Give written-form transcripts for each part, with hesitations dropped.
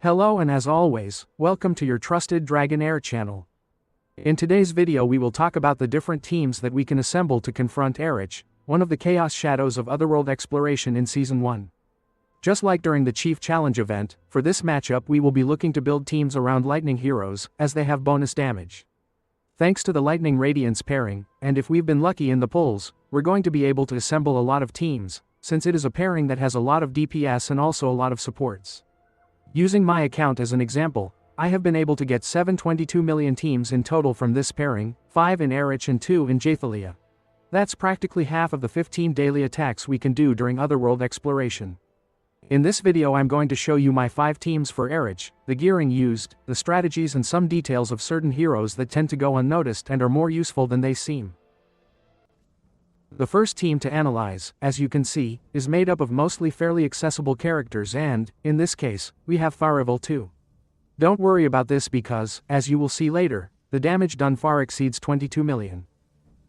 Hello and as always, welcome to your trusted DragonHeir channel. In today's video we will talk about the different teams that we can assemble to confront Errich, one of the Chaos Shadows of Otherworld exploration in Season 1. Just like during the Chief Challenge event, for this matchup we will be looking to build teams around lightning heroes, as they have bonus damage. Thanks to the Lightning Radiance pairing, and if we've been lucky in the pulls, we're going to be able to assemble a lot of teams, since it is a pairing that has a lot of DPS and also a lot of supports. Using my account as an example, I have been able to get 722 million teams in total from this pairing, 5 in Errich and 2 in Jathalia. That's practically half of the 15 daily attacks we can do during Otherworld exploration. In this video I'm going to show you my 5 teams for Errich, the gearing used, the strategies and some details of certain heroes that tend to go unnoticed and are more useful than they seem. The first team to analyze, as you can see, is made up of mostly fairly accessible characters and, in this case, we have Otherworld too. Don't worry about this because, as you will see later, the damage done far exceeds 22 million.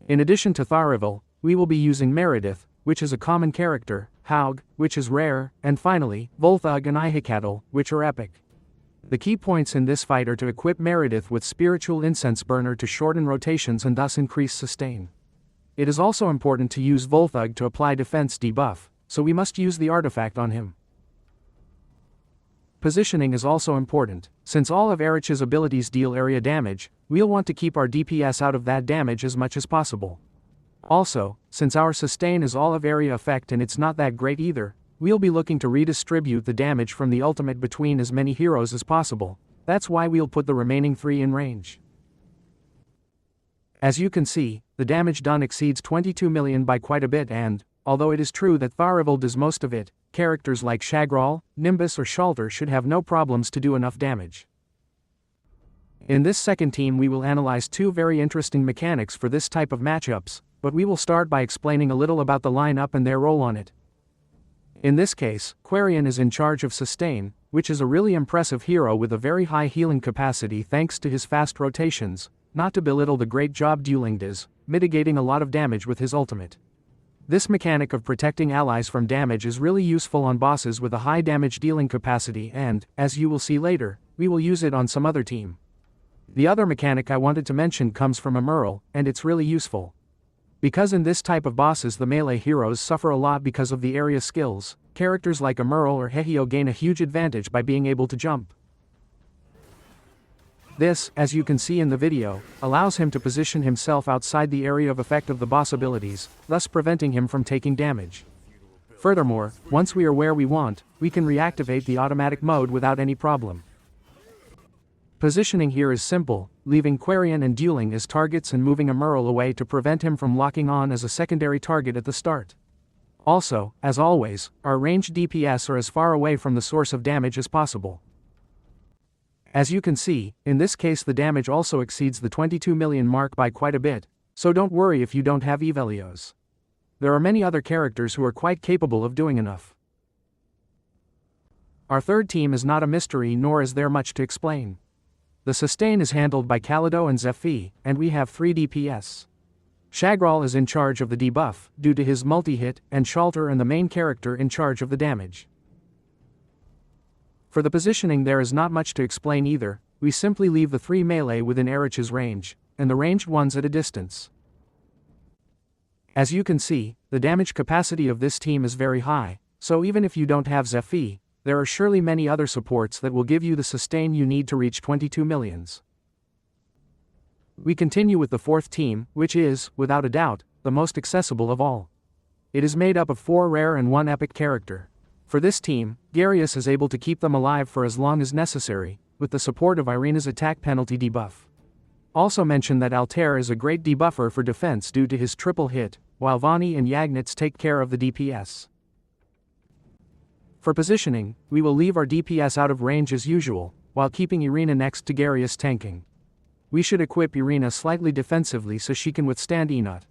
In addition to Otherworld, we will be using Meredith, which is a common character, Haug, which is rare, and finally, Volthug and Ihikatl, which are epic. The key points in this fight are to equip Meredith with Spiritual Incense Burner to shorten rotations and thus increase sustain. It is also important to use Volthug to apply defense debuff, so we must use the artifact on him. Positioning is also important. Since all of Errich's abilities deal area damage, we'll want to keep our DPS out of that damage as much as possible. Also, since our sustain is all of area effect and it's not that great either, we'll be looking to redistribute the damage from the ultimate between as many heroes as possible. That's why we'll put the remaining 3 in range. As you can see, the damage done exceeds 22 million by quite a bit and, although it is true that Otherworld does most of it, characters like Shagral, Nimbus or Shalter should have no problems to do enough damage. In this second team we will analyze 2 very interesting mechanics for this type of matchups, but we will start by explaining a little about the lineup and their role on it. In this case, Quarian is in charge of Sustain, which is a really impressive hero with a very high healing capacity thanks to his fast rotations, not to belittle the great job Dueling does, mitigating a lot of damage with his ultimate. This mechanic of protecting allies from damage is really useful on bosses with a high damage dealing capacity and, as you will see later, we will use it on some other team. The other mechanic I wanted to mention comes from Emerald, and it's really useful. Because in this type of bosses the melee heroes suffer a lot because of the area skills, characters like Emerald or Hehio gain a huge advantage by being able to jump. This, as you can see in the video, allows him to position himself outside the area of effect of the boss abilities, thus preventing him from taking damage. Furthermore, once we are where we want, we can reactivate the automatic mode without any problem. Positioning here is simple, leaving Quarian and Dueling as targets and moving Emerald away to prevent him from locking on as a secondary target at the start. Also, as always, our ranged DPS are as far away from the source of damage as possible. As you can see, in this case the damage also exceeds the 22 million mark by quite a bit, so don't worry if you don't have Evelios. There are many other characters who are quite capable of doing enough. Our third team is not a mystery nor is there much to explain. The sustain is handled by Kalido and Zephi, and we have 3 DPS. Shagral is in charge of the debuff, due to his multi-hit, and Shalter and the main character in charge of the damage. For the positioning there is not much to explain either, we simply leave the 3 melee within Errich's range, and the ranged ones at a distance. As you can see, the damage capacity of this team is very high, so even if you don't have Zephi, there are surely many other supports that will give you the sustain you need to reach 22 millions. We continue with the fourth team, which is, without a doubt, the most accessible of all. It is made up of 4 rare and 1 epic character. For this team, Garius is able to keep them alive for as long as necessary, with the support of Irina's attack penalty debuff. Also mention that Altair is a great debuffer for defense due to his triple hit, while Vani and Yagnitz take care of the DPS. For positioning, we will leave our DPS out of range as usual, while keeping Irina next to Garius tanking. We should equip Irina slightly defensively so she can withstand Enot.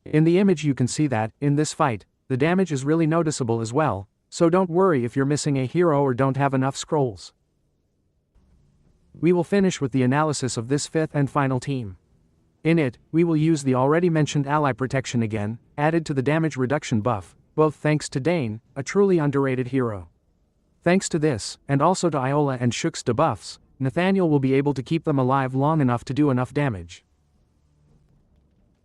In the image you can see that, in this fight, the damage is really noticeable as well, so don't worry if you're missing a hero or don't have enough scrolls. We will finish with the analysis of this 5th and final team. In it, we will use the already mentioned ally protection again, added to the damage reduction buff, both thanks to Dane, a truly underrated hero. Thanks to this, and also to Iola and Shook's debuffs, Nathaniel will be able to keep them alive long enough to do enough damage.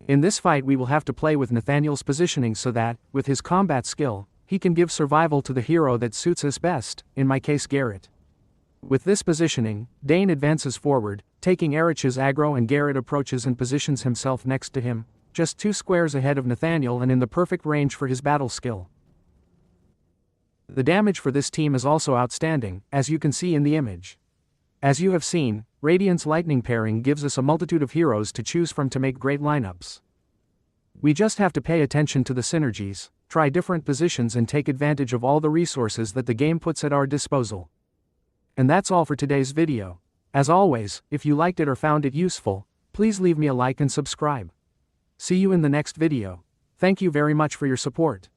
In this fight we will have to play with Nathaniel's positioning so that, with his combat skill, he can give survival to the hero that suits us best, in my case Garrett. With this positioning, Dane advances forward, taking Errich's aggro, and Garrett approaches and positions himself next to him, just 2 squares ahead of Nathaniel and in the perfect range for his battle skill. The damage for this team is also outstanding, as you can see in the image. As you have seen, Radiant's lightning pairing gives us a multitude of heroes to choose from to make great lineups. We just have to pay attention to the synergies, try different positions and take advantage of all the resources that the game puts at our disposal. And that's all for today's video. As always, if you liked it or found it useful, please leave me a like and subscribe. See you in the next video. Thank you very much for your support.